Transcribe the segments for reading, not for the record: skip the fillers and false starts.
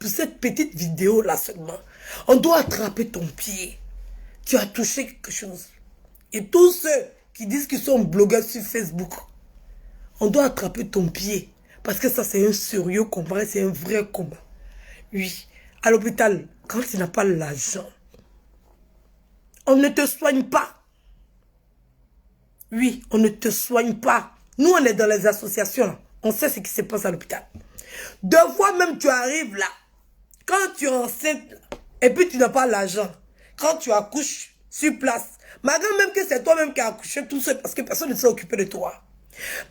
pour cette petite vidéo-là seulement. On doit attraper ton pied. Tu as touché quelque chose. Et tous ceux qui disent qu'ils sont blogueurs sur Facebook, on doit attraper ton pied. Parce que ça, c'est un sérieux combat, c'est un vrai combat. Oui, à l'hôpital, quand tu n'as pas l'argent, on ne te soigne pas. Oui, on ne te soigne pas. Nous, on est dans les associations. On sait ce qui se passe à l'hôpital. Deux fois même, tu arrives là. Quand tu es enceinte, et puis tu n'as pas l'argent. Quand tu accouches sur place, malgré même que c'est toi-même qui as accouché tout seul, parce que personne ne s'est occupé de toi.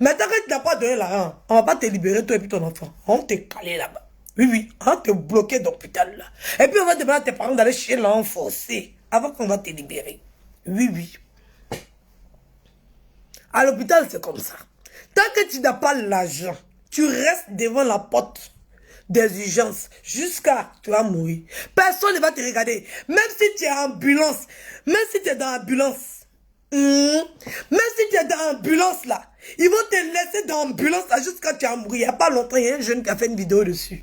Maintenant que tu n'as pas donné l'argent, on ne va pas te libérer toi et puis ton enfant. On te calé là-bas. Oui, oui, on va te bloquer dans l'hôpital là. Et puis on va demander à tes parents d'aller chez l'enfant forcé avant qu'on va te libérer. Oui, oui. À l'hôpital, c'est comme ça. Tant que tu n'as pas l'argent, tu restes devant la porte des urgences jusqu'à tu vas mourir. Personne ne va te regarder. Même si tu es en ambulance, même si tu es dans l'ambulance, même si tu es dans l'ambulance là, ils vont te laisser dans l'ambulance jusqu'à tu vas mourir. Il n'y a pas longtemps, il y a un jeune qui a fait une vidéo dessus.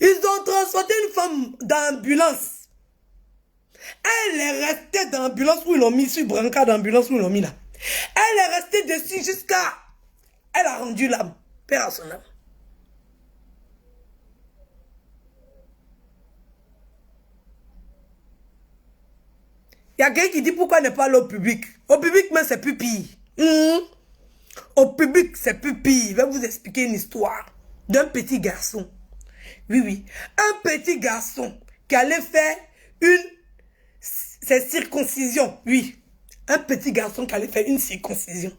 Ils ont transporté une femme dans l'ambulance. Elle est restée dans l'ambulance où ils l'ont mis sur le brancard d'ambulance où ils l'ont mis là. Elle est restée dessus jusqu'à... Elle a rendu l'âme. Père à son âme. Il y a quelqu'un qui dit pourquoi ne pas aller au public. Au public, mais c'est plus pire. Au public, c'est plus pire. Je vais vous expliquer une histoire d'un petit garçon. Oui, oui. Un petit garçon qui allait faire ses circoncisions. Oui. Un petit garçon qui allait faire une circoncision.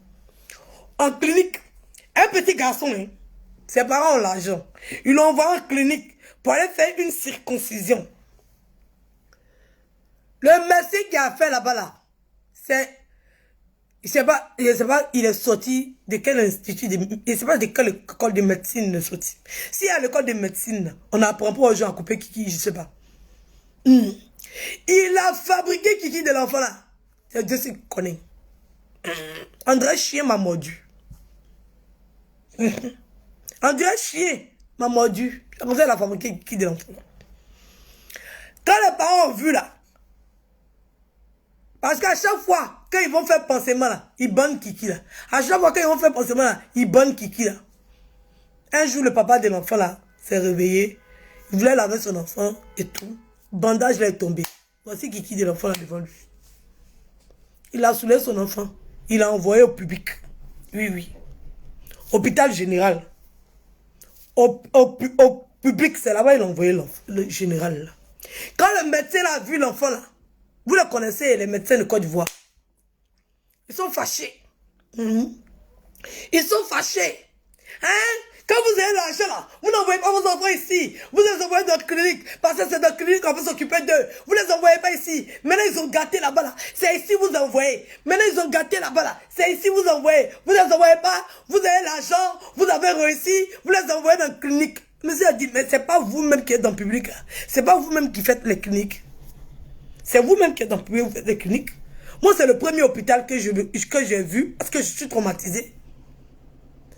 En clinique. Un petit garçon, hein. Ses parents ont l'argent. Ils l'ont envoyé en clinique pour aller faire une circoncision. Le médecin qui a fait là-bas, là, c'est... Je sais pas, il est sorti de quel institut, je ne sais pas de quelle école de médecine il est sorti. Si à l'école de médecine, on n'apprend pas aux gens à couper kiki, je ne sais pas. Il a fabriqué kiki de l'enfant là. C'est Dieu qui connaît. André Chien m'a mordu. André Chien m'a mordu. C'est pour ça qu'il a fabriqué kiki de l'enfant. Quand les parents ont vu là, parce qu'à chaque fois, quand ils vont faire pansement là, ils bannent Kiki là. À chaque fois, quand ils vont faire pansement là, ils bannent Kiki là. Un jour, le papa de l'enfant là s'est réveillé. Il voulait laver son enfant et tout. Bandage là est tombé. Voici Kiki de l'enfant là devant lui. Il a soulé son enfant. Il l'a envoyé au public. Oui, oui. Hôpital général. Au public, c'est là-bas il a envoyé le général là. Quand le médecin a vu l'enfant là, vous le connaissez, les médecins de Côte d'Ivoire. Ils sont fâchés. Ils sont fâchés. Hein? Quand vous avez l'argent là, vous n'envoyez pas vos enfants ici. Vous les envoyez dans la clinique. Parce que c'est dans la clinique qu'on peut s'occuper d'eux. Vous les envoyez pas ici. Maintenant ils ont gâté là-bas là. C'est ici vous envoyez. Maintenant ils ont gâté là-bas là. C'est ici vous envoyez. Vous les envoyez pas. Vous avez l'argent. Vous avez réussi. Vous les envoyez dans la clinique. Monsieur a dit, mais c'est pas vous-même qui êtes dans le public. C'est pas vous-même qui faites les cliniques. C'est vous-même qui êtes dans le public, vous faites des cliniques. Moi, c'est le premier hôpital que j'ai vu parce que je suis traumatisé.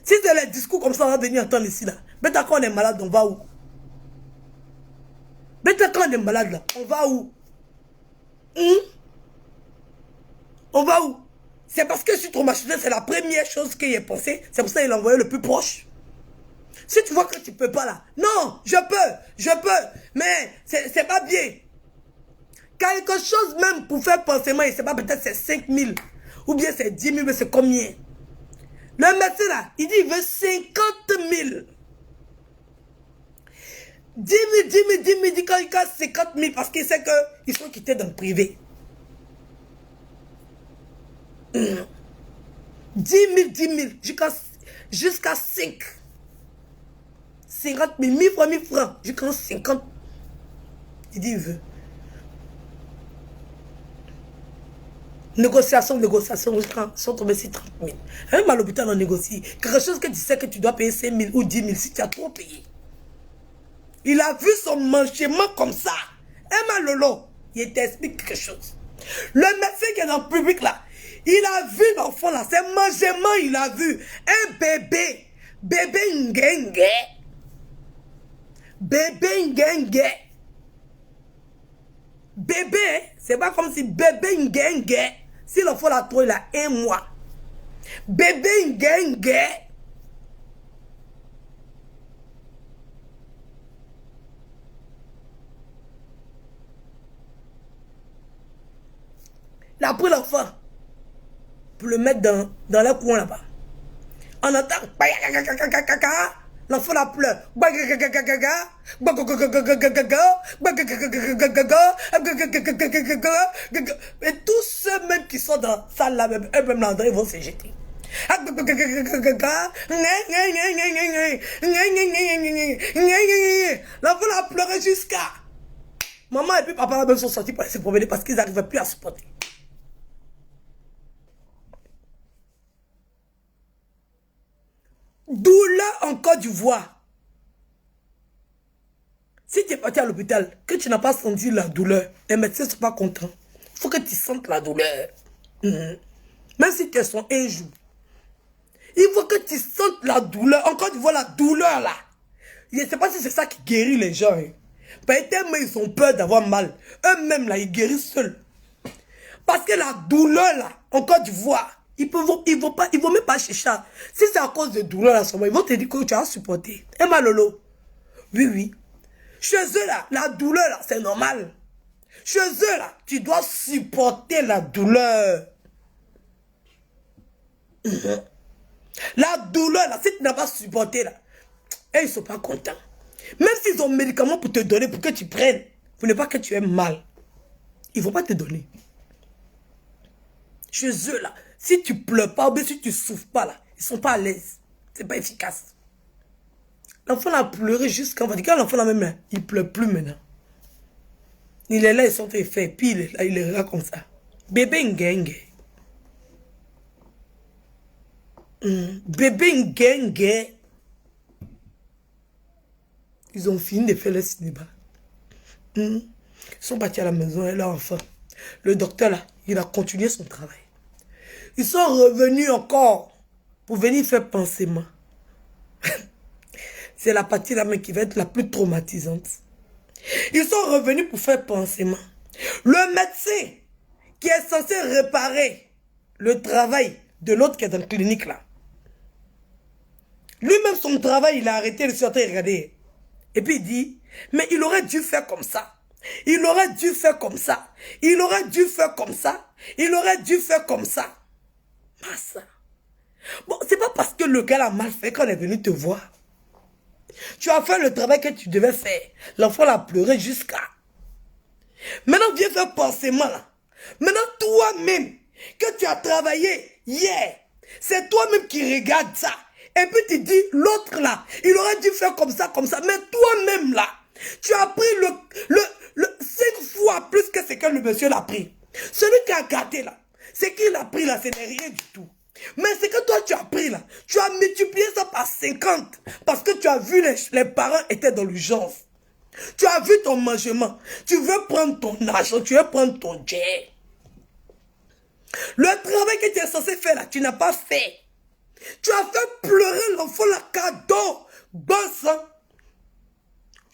Si c'est les discours comme ça, on va venir entendre ici, là. Mais quand on est malade, on va où? Mais quand on est malade, là, on va où? On va où? C'est parce que je suis traumatisé, c'est la première chose qu'il a pensé. C'est pour ça qu'il a envoyé le plus proche. Si tu vois que tu peux pas, là. Non, je peux. Mais c'est pas bien. Quelque chose même pour faire pansement, je ne sais pas, peut-être c'est 5 000. Ou bien c'est 10 000, mais c'est combien? Le médecin là, il dit il veut 50 000. 10 000, il dit quand il casse 50 000 parce qu'il sait qu'ils sont quittés dans le privé. 10 000, jusqu'à 5. 50 000, 1000 fois 1000 francs, jusqu'à 50. Il dit il veut. Négociation, sont tombés sur 30 000. Même à l'hôpital, on négocie. Quelque chose que tu sais que tu dois payer 5 000 ou 10 000 si tu as trop payé. Il a vu son manchement comme ça. Emma Lolo, il t'explique quelque chose. Le médecin qui est dans le public là, il a vu l'enfant là, c'est manchement, il a vu un bébé. Bébé ngengue. Bébé ngengue. Bébé, c'est pas comme si bébé ngengue. Si l'enfant l'a trouvé, il a 1 mois. Bébé ngengue. Il a pris l'enfant pour le mettre dans le coin là-bas. On entend l'enfant la pleure. Et tous ceux même qui sont dans la salle là, eux-mêmes là, ils vont se jeter. L'enfant a pleuré jusqu'à... Maman et puis papa même sont sortis pour se promener parce qu'ils n'arrivaient plus à supporter. Douleur en Côte d'Ivoire. Si tu es parti à l'hôpital, que tu n'as pas senti la douleur, les médecins ne sont pas contents. Il faut que tu sentes la douleur. Même si tu es son un jour. Il faut que tu sentes la douleur. En Côte d'Ivoire, la douleur là. Je ne sais pas si c'est ça qui guérit les gens. Peut-être mais ils ont peur d'avoir mal. Eux-mêmes là, ils guérissent seuls. Parce que la douleur là, en Côte d'Ivoire, ils vont même pas chercher. Si c'est à cause de douleur là, ils vont te dire que tu as supporté. Et malolo. Oui, oui. Chez eux là, la douleur là, c'est normal. Chez eux là, tu dois supporter la douleur. La douleur là, si tu n'as pas supporté là, et ils ne sont pas contents. Même s'ils ont des médicaments pour te donner, pour que tu prennes, pour ne pas que tu aies mal, ils ne vont pas te donner. Chez eux là, si tu pleures pas ou bien si tu souffres pas là, ils ne sont pas à l'aise. C'est pas efficace. L'enfant a pleuré jusqu'à... Quand l'enfant là même là, il ne pleure plus maintenant. Il est là, ils sont faits. Puis il est là, il est là comme ça. Bébé ngengue. Bébé ngengue. Ils ont fini de faire le cinéma. Ils sont partis à la maison et leur enfant. Le docteur là, il a continué son travail. Ils sont revenus encore pour venir faire pansement. C'est la partie là qui va être la plus traumatisante. Ils sont revenus pour faire pansement. Le médecin qui est censé réparer le travail de l'autre qui est dans la clinique là. Lui-même son travail, il a arrêté de sortir et regarder. Et puis il dit, mais il aurait dû faire comme ça. Il aurait dû faire comme ça. Il aurait dû faire comme ça. Il aurait dû faire comme ça. Massa. Bon, c'est pas parce que le gars a mal fait qu'on est venu te voir. Tu as fait le travail que tu devais faire. L'enfant l'a pleuré jusqu'à. Maintenant, viens faire pansement là. Maintenant, toi-même, que tu as travaillé hier, c'est toi-même qui regardes ça. Et puis tu dis, l'autre là, il aurait dû faire comme ça. Mais toi-même là, tu as pris le 5 fois plus que ce que le monsieur l'a pris. Celui qui a gâté là, ce qu'il a pris là, ce n'est rien du tout. Mais ce que toi tu as pris là, tu as multiplié ça par 50. Parce que tu as vu les parents étaient dans l'urgence. Tu as vu ton mangement. Tu veux prendre ton argent, tu veux prendre ton jet. Le travail que tu es censé faire là, tu n'as pas fait. Tu as fait pleurer l'enfant la cadeau. Bon sang.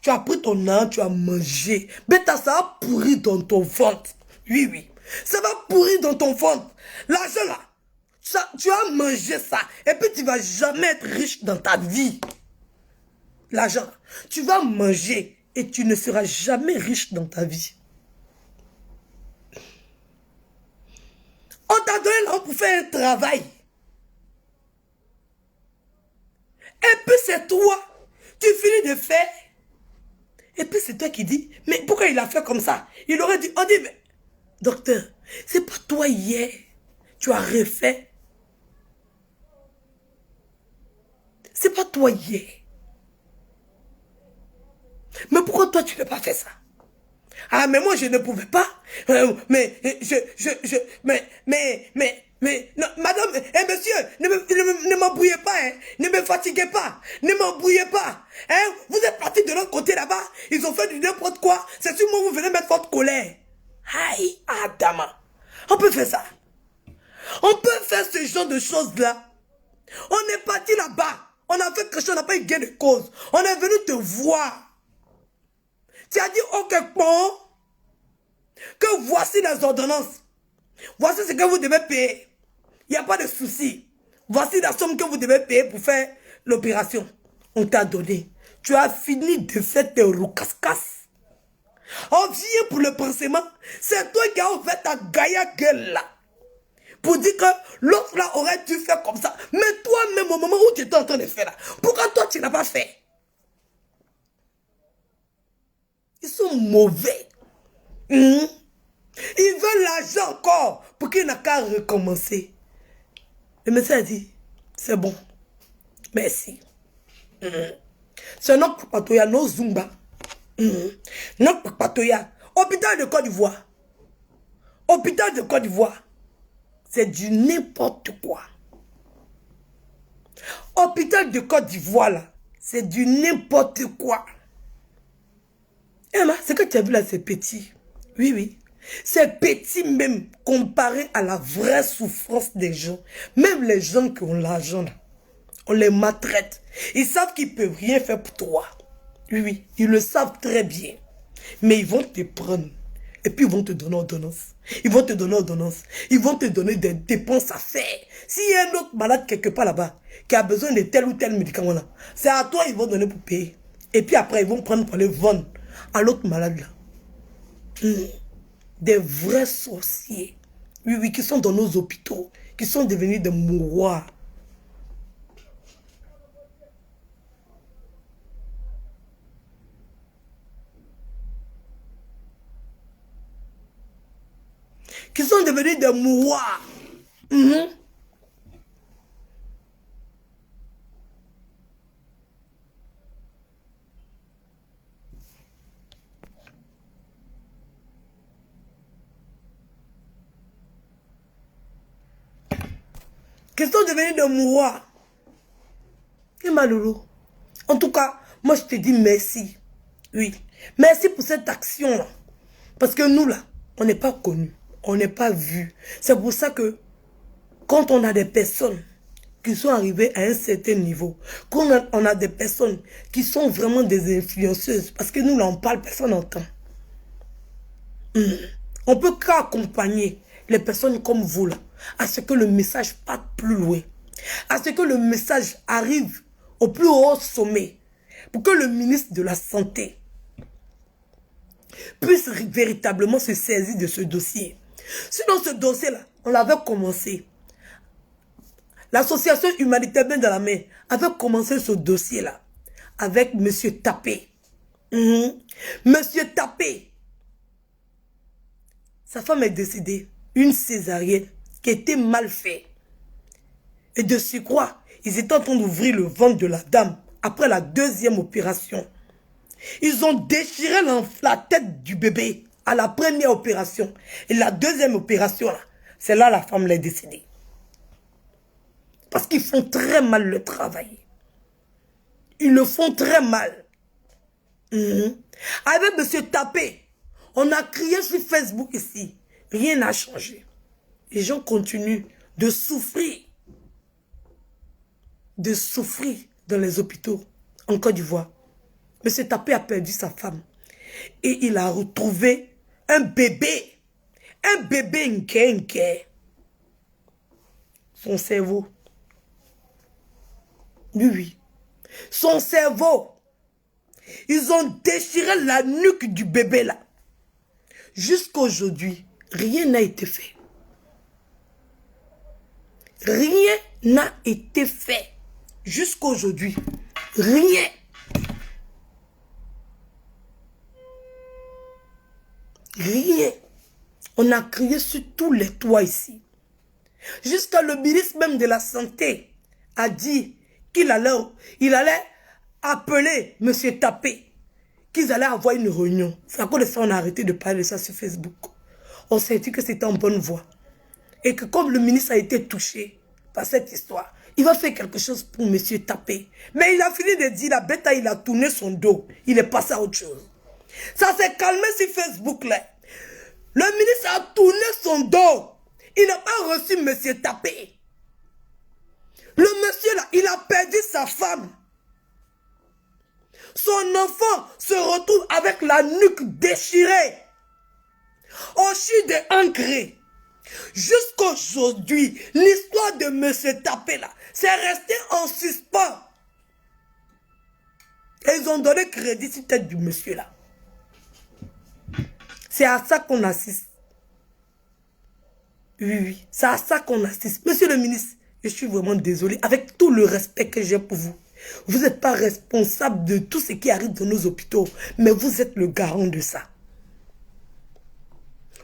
Tu as pris ton argent, tu as mangé. Mais ça va pourrir dans ton ventre. Oui, oui. Ça va pourrir dans ton ventre. L'argent là, tu as mangé ça. Et puis tu ne vas jamais être riche dans ta vie. L'argent, tu vas manger et tu ne seras jamais riche dans ta vie. On t'a donné l'argent pour faire un travail. Et puis c'est toi, tu finis de faire. Et puis c'est toi qui dis, mais pourquoi il a fait comme ça? Il aurait dit, on dit, mais docteur, c'est pas toi hier, tu as refait. C'est pas toi hier. Mais pourquoi toi tu n'as pas fait ça? Ah, mais moi je ne pouvais pas. Mais, non, madame, monsieur, ne m'embrouillez pas, hein, ne me fatiguez pas, ne m'embrouillez pas. Hein, vous êtes parti de l'autre côté là-bas, ils ont fait du n'importe quoi, c'est sur moi vous venez mettre votre colère. Aïe, Adama, on peut faire ça. On peut faire ce genre de choses-là. On est parti là-bas, on a fait quelque chose, on n'a pas eu gain de cause. On est venu te voir. Tu as dit, ok, bon, que voici les ordonnances. Voici ce que vous devez payer. Il n'y a pas de souci. Voici la somme que vous devez payer pour faire l'opération. On t'a donné. Tu as fini de faire tes roucascas. On vient pour le pansement. C'est toi qui as ouvert ta gaïa gueule là. Pour dire que l'autre là aurait dû faire comme ça. Mais toi-même, au moment où tu étais en train de faire là, pourquoi toi tu n'as pas fait? Ils sont mauvais. Ils veulent l'argent encore pour qu'il n'a qu'à recommencer. Le médecin a dit, c'est bon. Merci. C'est notre papatoya, nos Zumba. Notre papatoya. Hôpital de Côte d'Ivoire. Hôpital de Côte d'Ivoire. C'est du n'importe quoi. Hôpital de Côte d'Ivoire, là, c'est du n'importe quoi. Emma, ce que tu as vu là, c'est petit. Oui, oui. C'est petit même, comparé à la vraie souffrance des gens. Même les gens qui ont l'argent, on les maltraite. Ils savent qu'ils ne peuvent rien faire pour toi. Oui, oui, ils le savent très bien. Mais ils vont te prendre. Et puis ils vont te donner ordonnance. Ils vont te donner ordonnance. Ils vont te donner des dépenses à faire. S'il y a un autre malade quelque part là-bas qui a besoin de tel ou tel médicament là, c'est à toi ils vont donner pour payer. Et puis après ils vont prendre pour les vendre à l'autre malade là. Des vrais sorciers. Oui, oui, qui sont dans nos hôpitaux. Qui sont devenus des mouroirs. Qui sont devenus des mouroirs. Qui sont devenus des mouroirs. Et malheureux. En tout cas, moi je te dis merci. Oui. Merci pour cette action-là. Parce que nous là, on n'est pas connus. On n'est pas vus. C'est pour ça que quand on a des personnes qui sont arrivées à un certain niveau, quand on a des personnes qui sont vraiment des influenceuses, parce que nous là on parle, personne n'entend. On peut qu'accompagner les personnes comme vous là, à ce que le message parte plus loin, à ce que le message arrive au plus haut sommet, pour que le ministre de la Santé puisse véritablement se saisir de ce dossier. Sinon ce dossier-là, on l'avait commencé. L'association humanitaire Main dans la Main avait commencé ce dossier-là avec M. Tapé. Monsieur Tapé. Sa femme est décédée, une césarienne qui était mal faite. Et de surcroît, ils étaient en train d'ouvrir le ventre de la dame après la deuxième opération. Ils ont déchiré la tête du bébé à la première opération. Et la deuxième opération, c'est là la femme l'est décédée. Parce qu'ils font très mal le travail. Ils le font très mal. Avec M. Tapé, on a crié sur Facebook ici. Rien n'a changé. Les gens continuent de souffrir. De souffrir dans les hôpitaux en Côte d'Ivoire. M. Tapé a perdu sa femme. Et il a retrouvé un bébé. Un bébé nke. Son cerveau. Oui, oui. Son cerveau. Ils ont déchiré la nuque du bébé là. Jusqu'à aujourd'hui, rien n'a été fait. Rien n'a été fait. Jusqu'à aujourd'hui. Rien. Rien. On a crié sur tous les toits ici. Jusqu'à le ministre même de la Santé a dit qu'il allait appeler M. Tapé, qu'ils allaient avoir une réunion. C'est à cause de ça qu'on a arrêté de parler de ça sur Facebook. On s'est dit que c'était en bonne voie. Et que comme le ministre a été touché par cette histoire, il va faire quelque chose pour M. Tapé. Mais il a fini de dire, la bête, il a tourné son dos. Il est passé à autre chose. Ça s'est calmé sur Facebook là. Le ministre a tourné son dos. Il n'a pas reçu M. Tapé. Le monsieur là, il a perdu sa femme. Son enfant se retrouve avec la nuque déchirée. Au chu de Ancré. Jusqu'aujourd'hui, l'histoire de M. Tapé là, c'est resté en suspens. Et ils ont donné crédit sur tête du monsieur là. C'est à ça qu'on assiste. Oui, c'est à ça qu'on assiste. Monsieur le ministre, je suis vraiment désolé. Avec tout le respect que j'ai pour vous, vous n'êtes pas responsable de tout ce qui arrive dans nos hôpitaux, mais vous êtes le garant de ça.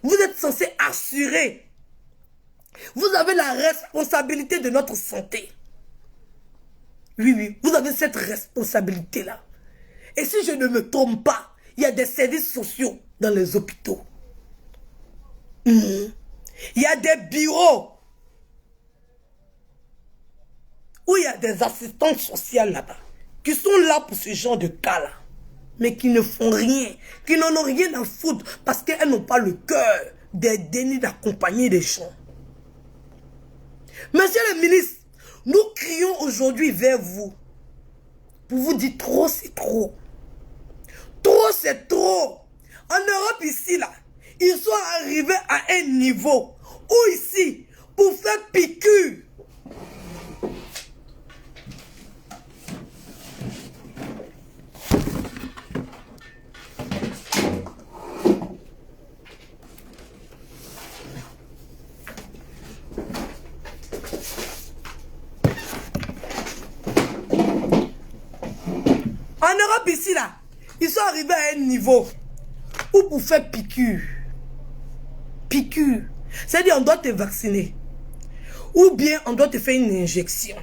Vous êtes censé assurer. Vous avez la responsabilité de notre santé. Oui, oui, vous avez cette responsabilité-là. Et si je ne me trompe pas, il y a des services sociaux dans les hôpitaux. Il y a des bureaux où il y a des assistantes sociales là-bas qui sont là pour ce genre de cas-là, mais qui ne font rien, qui n'en ont rien à foutre parce qu'elles n'ont pas le cœur d'aider ni d'accompagner les gens. Monsieur le ministre, nous crions aujourd'hui vers vous pour vous dire trop c'est trop. Trop c'est trop. En Europe ici là, ils sont arrivés à un niveau où ici, pour faire piqûre, en Europe ici là, ils sont arrivés à un niveau où pour faire piqûre, c'est-à-dire on doit te vacciner ou bien on doit te faire une injection.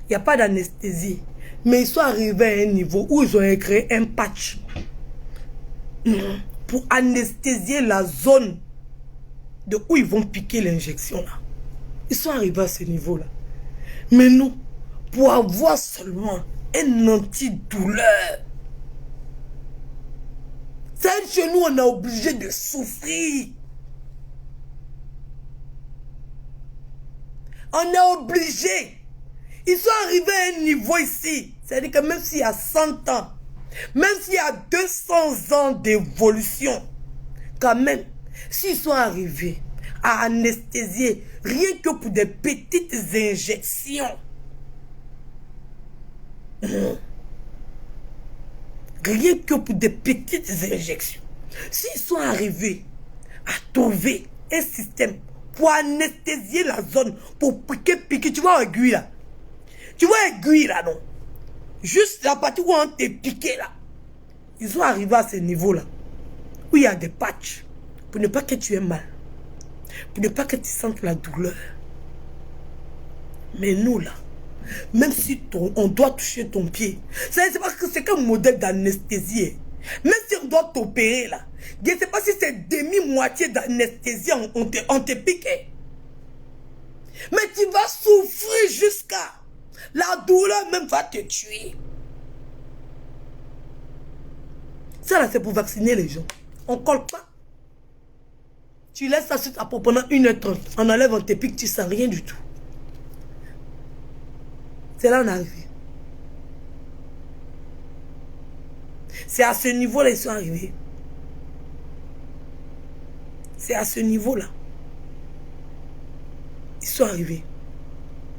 Il n'y a pas d'anesthésie, mais ils sont arrivés à un niveau où ils ont créé un patch pour anesthésier la zone de où ils vont piquer l'injection là. Ils sont arrivés à ce niveau là. Mais nous, pour avoir seulement un antidouleur, c'est chez nous on est obligé de souffrir. On est obligé. Ils sont arrivés à un niveau ici. C'est-à-dire que même s'il y a 100 ans, même s'il y a 200 ans d'évolution, quand même, s'ils sont arrivés à anesthésier rien que pour des petites injections, rien que pour des petites injections, s'ils sont arrivés à trouver un système pour anesthésier la zone, pour piquer, tu vois aiguille là. Tu vois aiguille là, non? Juste la partie où on t'est piqué là. Ils sont arrivés à ce niveau là, où il y a des patchs, pour ne pas que tu aies mal, pour ne pas que tu sentes la douleur. Mais nous là, même si on doit toucher ton pied, c'est parce que c'est qu'un modèle d'anesthésie. Même si on doit t'opérer là, je ne sais pas si c'est demi-moitié d'anesthésie, on te pique. Mais tu vas souffrir jusqu'à... La douleur même va te tuer. Ça là, c'est pour vacciner les gens. On ne colle pas. Tu laisses ça sur ta peau pendant 1h30. On enlève, on te pique, tu ne sens rien du tout. C'est là on est arrivé. C'est à ce niveau-là ils sont arrivés. C'est à ce niveau-là. Ils sont arrivés.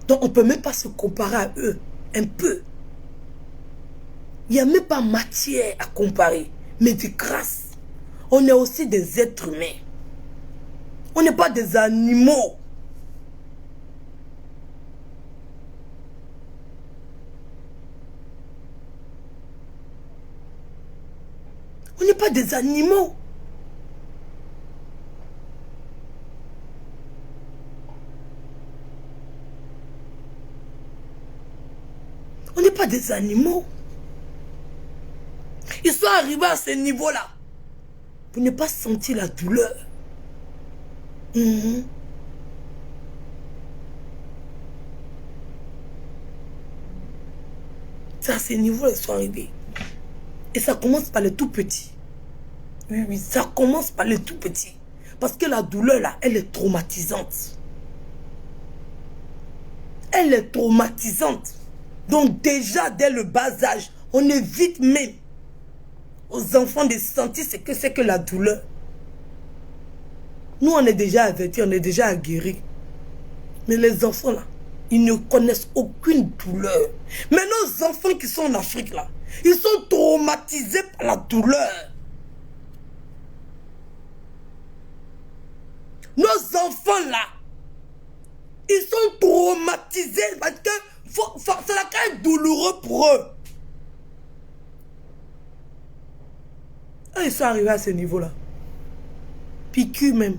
Donc on ne peut même pas se comparer à eux. Un peu. Il n'y a même pas matière à comparer. Mais de grâce, on est aussi des êtres humains. On n'est pas des animaux. On n'est pas des animaux. On n'est pas des animaux. Ils sont arrivés à ce niveau-là pour ne pas sentir la douleur. C'est à ce niveau-là qu'ils sont arrivés. Et ça commence par le tout petit. Oui, oui, ça commence par le tout petit. Parce que la douleur là, elle est traumatisante. Elle est traumatisante. Donc déjà, dès le bas âge, On évite même aux enfants de sentir ce que c'est que la douleur. Nous, on est déjà avertis, on est déjà aguerris. Mais les enfants, là, ils ne connaissent aucune douleur. Mais nos enfants qui sont en Afrique, là, ils sont traumatisés par la douleur. Nos enfants, là, ils sont traumatisés parce que ça va quand même douloureux pour eux. Quand ils sont arrivés à ce niveau-là, piqûre même.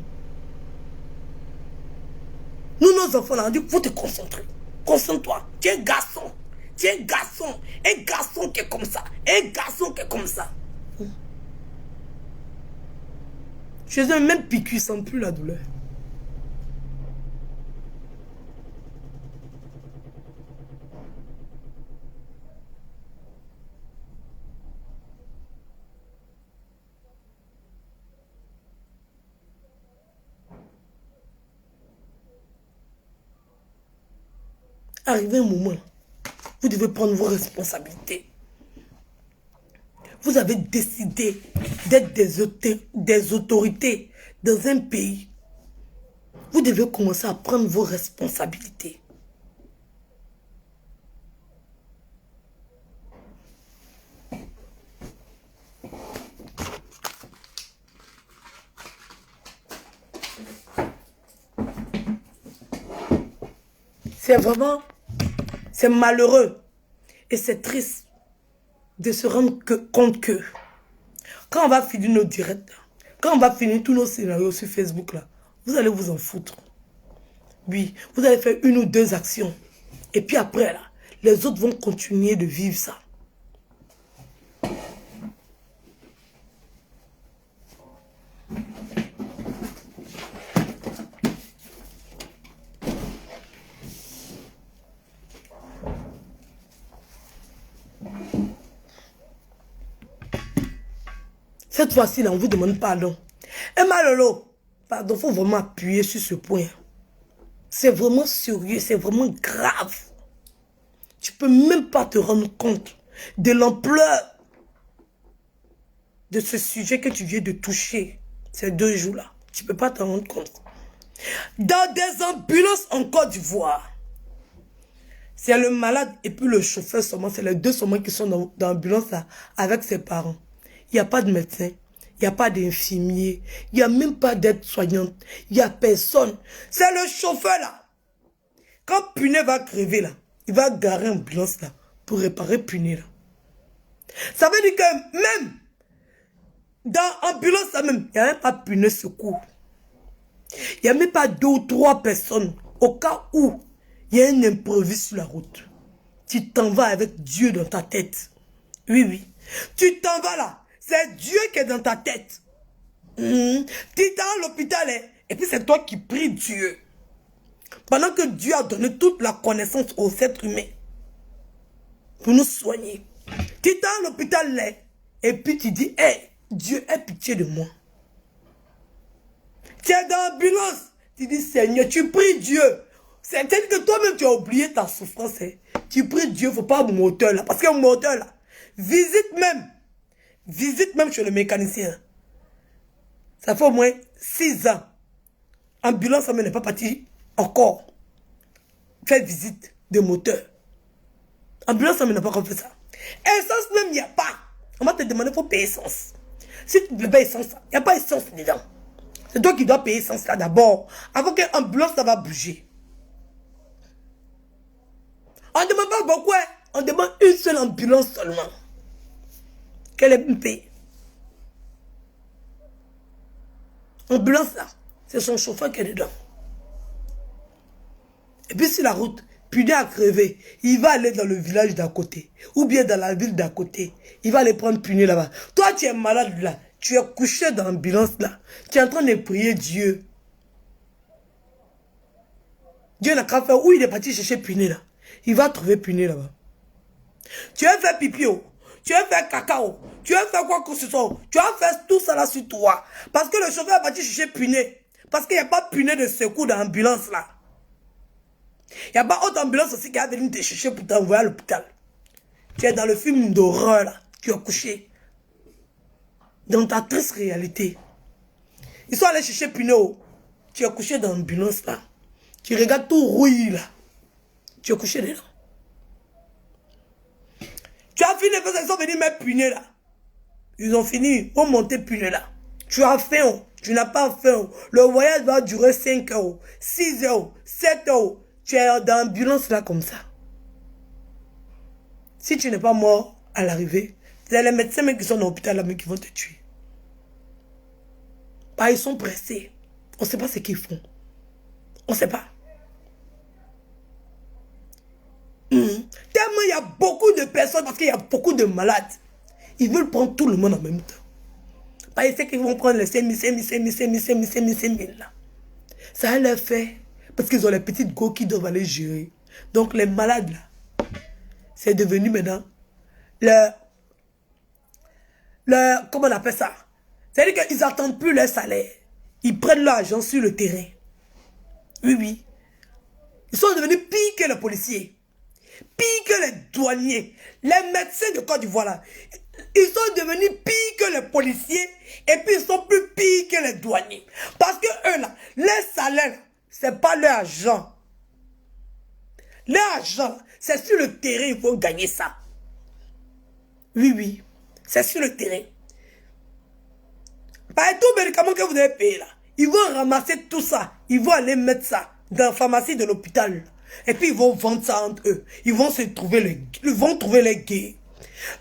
Nous, nos enfants, là, on dit qu'il faut te concentrer. Concentre-toi. Tu es un garçon. Tu es un garçon. Un garçon qui est comme ça. Un garçon qui est comme ça. Chez eux, même piqûre, ils ne sentent plus la douleur. Arrivé un moment, vous devez prendre vos responsabilités. Vous avez décidé d'être des autorités dans un pays. Vous devez commencer à prendre vos responsabilités. C'est malheureux et c'est triste de se rendre compte que quand on va finir nos directs, quand on va finir tous nos scénarios sur Facebook, là, vous allez vous en foutre. Oui, vous allez faire 1 ou 2 actions. Et puis après, là, les autres vont continuer de vivre ça. Cette fois-ci, là, on vous demande pardon. Et Malolo, pardon, il faut vraiment appuyer sur ce point. C'est vraiment sérieux, c'est vraiment grave. Tu ne peux même pas te rendre compte de l'ampleur de ce sujet que tu viens de toucher ces 2 jours-là. Tu ne peux pas te rendre compte. Dans des ambulances en Côte d'Ivoire, c'est le malade et puis le chauffeur seulement, c'est les 2 seulement qui sont dans l'ambulance là, avec ses parents. Il n'y a pas de médecin, il n'y a pas d'infirmier, il n'y a même pas d'aide-soignante, il n'y a personne. C'est le chauffeur là. Quand Puné va crever là, il va garer l'ambulance là pour réparer Puné là. Ça veut dire que même dans l'ambulance là même, il n'y a même pas Puné secours. Il n'y a même pas 2 ou 3 personnes au cas où il y a un imprévu sur la route. Tu t'en vas avec Dieu dans ta tête. Oui, oui. Tu t'en vas là. C'est Dieu qui est dans ta tête. Tu es dans l'hôpital et puis c'est toi qui pries Dieu. Pendant que Dieu a donné toute la connaissance aux êtres humains pour nous soigner. Tu es dans l'hôpital là et puis tu dis, hey, Dieu, aie pitié de moi. Tu es dans l'ambulance. Tu dis, Seigneur, tu pries Dieu. C'est-à-dire que toi-même, tu as oublié ta souffrance. Tu pries Dieu, il ne faut pas un moteur là. Parce qu'un moteur là, visite même chez le mécanicien. Ça fait au moins 6 ans. Ambulance, ça n'est pas parti encore. Faire visite de moteur. Ambulance, ça n'a pas encore fait ça. Essence même, il n'y a pas. On va te demander, il faut payer essence. Si tu ne payes pas essence, il n'y a pas essence dedans. C'est toi qui dois payer essence là d'abord. Avant qu'une ambulance, ça va bouger. On ne demande pas beaucoup, hein. On demande une seule ambulance seulement. Qu'elle est payée. Ambulance là, c'est son chauffeur qui est dedans. Et puis si la route, Puné a crevé, il va aller dans le village d'à côté. Ou bien dans la ville d'à côté. Il va aller prendre Puné là-bas. Toi, tu es malade là. Tu es couché dans l'ambulance là. Tu es en train de prier Dieu. Dieu n'a qu'à faire où il est parti chercher Puné là. Il va trouver Puné là-bas. Tu vas faire pipi, tu vas faire cacao, tu vas faire quoi que ce soit. Tu vas faire tout ça là sur toi. Parce que le chauffeur est parti chercher Puné. Parce qu'il n'y a pas Puné de secours dans l'ambulance là. Il n'y a pas autre ambulance aussi qui a venu te chercher pour t'envoyer à l'hôpital. Tu es dans le film d'horreur là. Tu es couché. Dans ta triste réalité. Ils sont allés chercher Pinot. Tu es couché dans l'ambulance là. Tu regardes tout rouillé là. Tu es couché dedans. Tu as fini parce qu'ils sont venus mettre Pinot là. Ils ont fini. Ils vont monter Pinot là. Tu as faim. Tu n'as pas faim. Le voyage va durer 5 heures, 6 heures, 7 heures. Tu es dans l'ambulance là comme ça. Si tu n'es pas mort à l'arrivée, c'est les médecins même qui sont dans l'hôpital là même qui vont te tuer. Bah, ils sont pressés. On ne sait pas ce qu'ils font. On ne sait pas. Tellement il y a beaucoup de personnes, parce qu'il y a beaucoup de malades. Ils veulent prendre tout le monde en même temps. Bah, ils savent qu'ils vont prendre les 5 000 là. Ça leur fait. Parce qu'ils ont les petites go qui doivent aller gérer. Donc les malades là, c'est devenu maintenant comment on appelle ça? C'est-à-dire qu'ils n'attendent plus leur salaire. Ils prennent leur argent sur le terrain. Oui, oui. Ils sont devenus pires que les policiers. Pire que les douaniers. Les médecins de Côte d'Ivoire là. Ils sont devenus pires que les policiers. Et puis ils sont plus pires que les douaniers. Parce que eux là, leur salaire, c'est pas leur argent. Leur argent, c'est sur le terrain, ils vont gagner ça. Oui, oui. C'est sur le terrain. Par tout médicament que vous avez payé là, ils vont ramasser tout ça. Ils vont aller mettre ça dans la pharmacie de l'hôpital. Et puis ils vont vendre ça entre eux. Ils vont trouver les gays.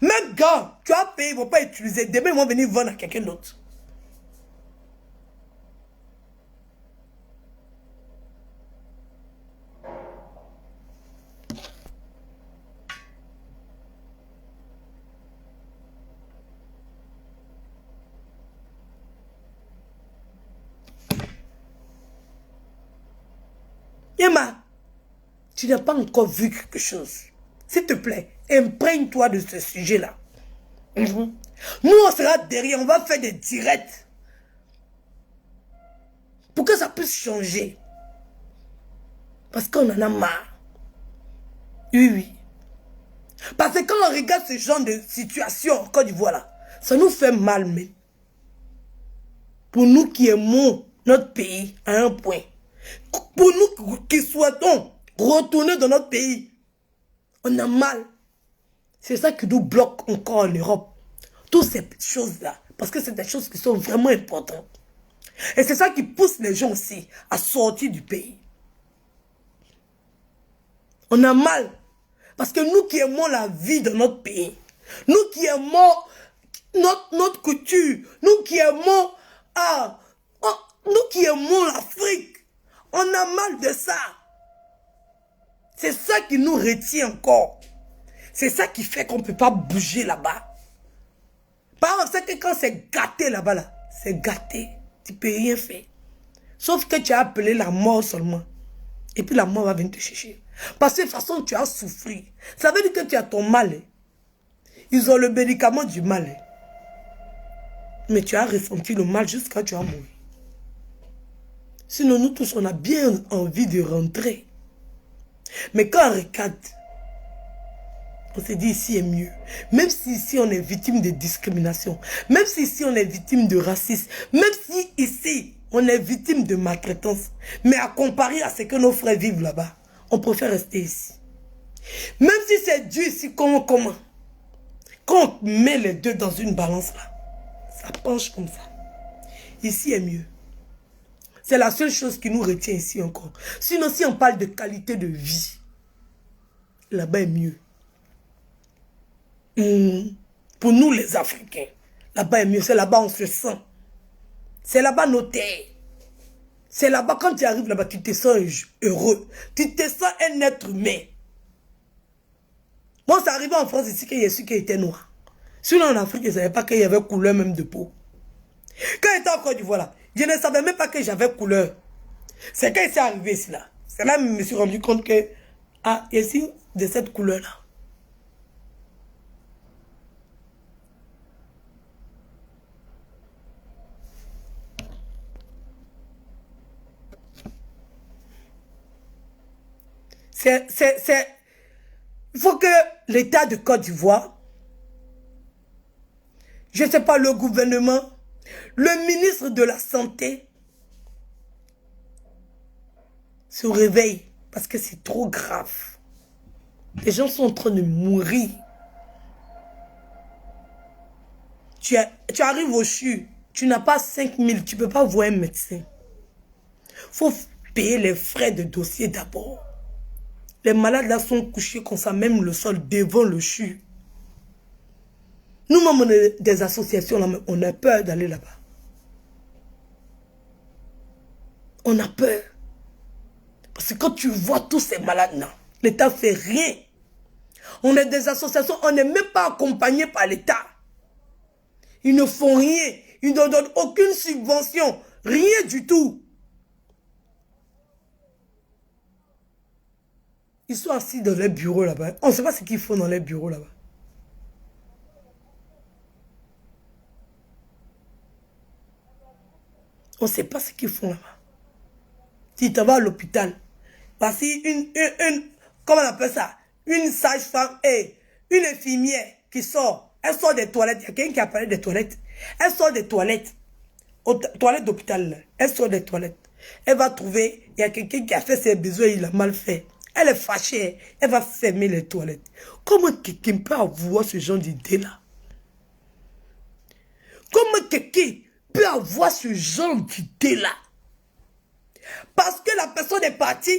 Même gars, tu as payé, ils ne vont pas utiliser. Demain, ils vont venir vendre à quelqu'un d'autre. Emma, tu n'as pas encore vu quelque chose. S'il te plaît, imprègne-toi de ce sujet-là. Nous, on sera derrière, on va faire des directs. Pour que ça puisse changer. Parce qu'on en a marre. Oui, oui. Parce que quand on regarde ce genre de situation en Côte d'Ivoire là, ça nous fait mal même. Pour nous qui aimons notre pays à un point. Pour nous qui souhaitons retourner dans notre pays, on a mal. C'est ça qui nous bloque encore en Europe. Toutes ces choses-là. Parce que c'est des choses qui sont vraiment importantes. Et c'est ça qui pousse les gens aussi à sortir du pays. On a mal. Parce que nous qui aimons la vie de notre pays, nous qui aimons notre couture, nous qui aimons l'Afrique, on a mal de ça. C'est ça qui nous retient encore. C'est ça qui fait qu'on ne peut pas bouger là-bas. Parce que quand c'est gâté là-bas, là, c'est gâté. Tu ne peux rien faire. Sauf que tu as appelé la mort seulement. Et puis la mort va venir te chercher. Parce que de toute façon, tu as souffert. Ça veut dire que tu as ton mal. Hein. Ils ont le médicament du mal. Hein. Mais tu as ressenti le mal jusqu'à tu as mouru. Sinon, nous tous, on a bien envie de rentrer. Mais quand on regarde, on se dit ici est mieux. Même si ici on est victime de discrimination, même si ici on est victime de racisme, même si ici on est victime de maltraitance, mais à comparer à ce que nos frères vivent là-bas, on préfère rester ici. Même si c'est Dieu ici, comment quand on met les deux dans une balance là, ça penche comme ça. Ici est mieux. C'est la seule chose qui nous retient ici encore. Sinon, si on parle de qualité de vie, là-bas est mieux. Pour nous les Africains, là-bas est mieux. C'est là-bas on se sent. C'est là-bas nos terres. C'est là-bas quand tu arrives là-bas, tu te sens heureux. Tu te sens un être humain. Moi, c'est arrivé en France ici qu'il y a ceux qui étaient noirs. Sinon en Afrique, je ne savais pas qu'il y avait couleur même de peau. Quand j'étais en Côte d'Ivoire là, je ne savais même pas que j'avais couleur. C'est quand il s'est arrivé ici là. C'est là que je me suis rendu compte que, ici, de cette couleur là. Il faut que l'État de Côte d'Ivoire, je ne sais pas, le gouvernement, le ministre de la Santé, se réveille parce que c'est trop grave. Les gens sont en train de mourir. Tu arrives au CHU, tu n'as pas 5 000, tu ne peux pas voir un médecin. Il faut payer les frais de dossier d'abord. Les malades là sont couchés comme ça, même le sol, devant le CHU. Nous-mêmes, on est des associations, là, on a peur d'aller là-bas. On a peur. Parce que quand tu vois tous ces malades-là, l'État ne fait rien. On est des associations, on n'est même pas accompagné par l'État. Ils ne font rien. Ils ne donnent aucune subvention. Rien du tout. Ils sont assis dans les bureaux là-bas. On ne sait pas ce qu'ils font dans les bureaux là-bas. On ne sait pas ce qu'ils font là-bas. Si tu vas à l'hôpital, voici comment on appelle ça? Une sage-femme et une infirmière qui sort. Elle sort des toilettes. Il y a quelqu'un qui a parlé des toilettes. Elle sort des toilettes. Aux toilettes d'hôpital. Elle sort des toilettes. Elle va trouver, il y a quelqu'un qui a fait ses besoins, il a mal fait. Elle est fâchée. Elle va fermer les toilettes. Comment quelqu'un peut avoir ce genre d'idée-là? Comment quelqu'un peut avoir ce genre d'idée-là? Parce que la personne est partie,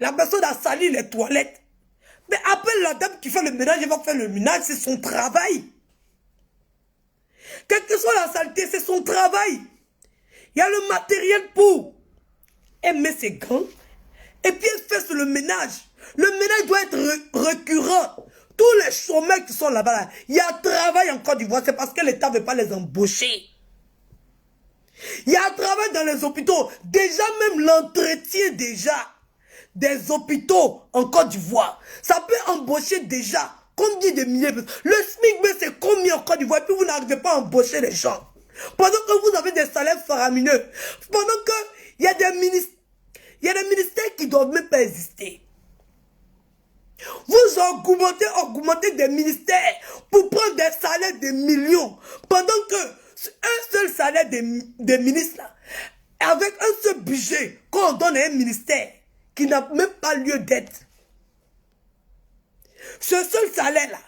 la personne a sali les toilettes. Mais appelle la dame qui fait le ménage, elle va faire le ménage, c'est son travail. Quelle que soit la saleté, c'est son travail. Il y a le matériel pour. Elle met ses gants, et puis elle fait sur le ménage. Le ménage doit être récurrent. Tous les chômeurs qui sont là-bas, là, il y a travail en Côte d'Ivoire, c'est parce que l'État ne veut pas les embaucher. Il y a un travail dans les hôpitaux. Déjà même l'entretien déjà des hôpitaux en Côte d'Ivoire. Ça peut embaucher déjà combien de milliers de personnes. Le SMIC, c'est combien en Côte d'Ivoire? Puis vous n'arrivez pas à embaucher les gens. Pendant que vous avez des salaires faramineux. Pendant qu'il y a des ministères. Il y a des ministères qui ne doivent même pas exister. Vous augmentez des ministères pour prendre des salaires de millions. Pendant que un seul salaire des ministres, là, avec un seul budget qu'on donne à un ministère qui n'a même pas lieu d'être. Ce seul salaire-là,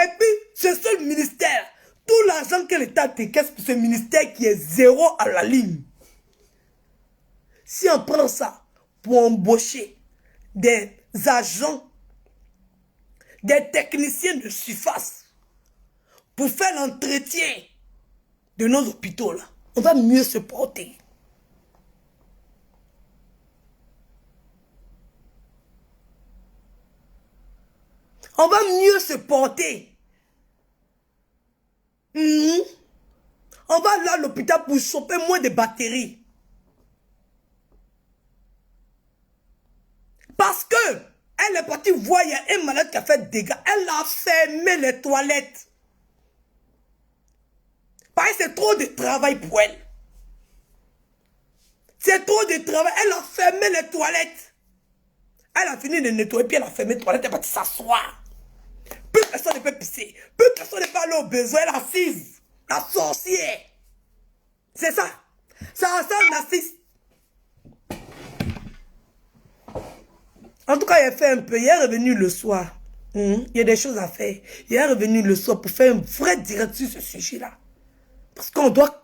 et puis ce seul ministère, tout l'argent que l'État décaisse pour ce ministère qui est zéro à la ligne. Si on prend ça pour embaucher des agents, des techniciens de surface, pour faire l'entretien de nos hôpitaux, là, on va mieux se porter. On va mieux se porter. On va là à l'hôpital pour choper moins de batteries. Parce que elle est partie voir, il y a un malade qui a fait des dégâts. Elle a fermé les toilettes. Parce que c'est trop de travail pour elle. C'est trop de travail. Elle a fermé les toilettes. Elle a fini de nettoyer, puis elle a fermé les toilettes. Elle est partie s'asseoir. Plus personne ne peut pisser. Plus personne ne peut aller au besoin. Elle est assise. La sorcière. C'est ça. Ça un assiste. En tout cas, il a fait un peu. Il est revenu le soir. Il y a des choses à faire. Il est revenu le soir pour faire un vrai direct sur ce sujet-là. Parce qu'on doit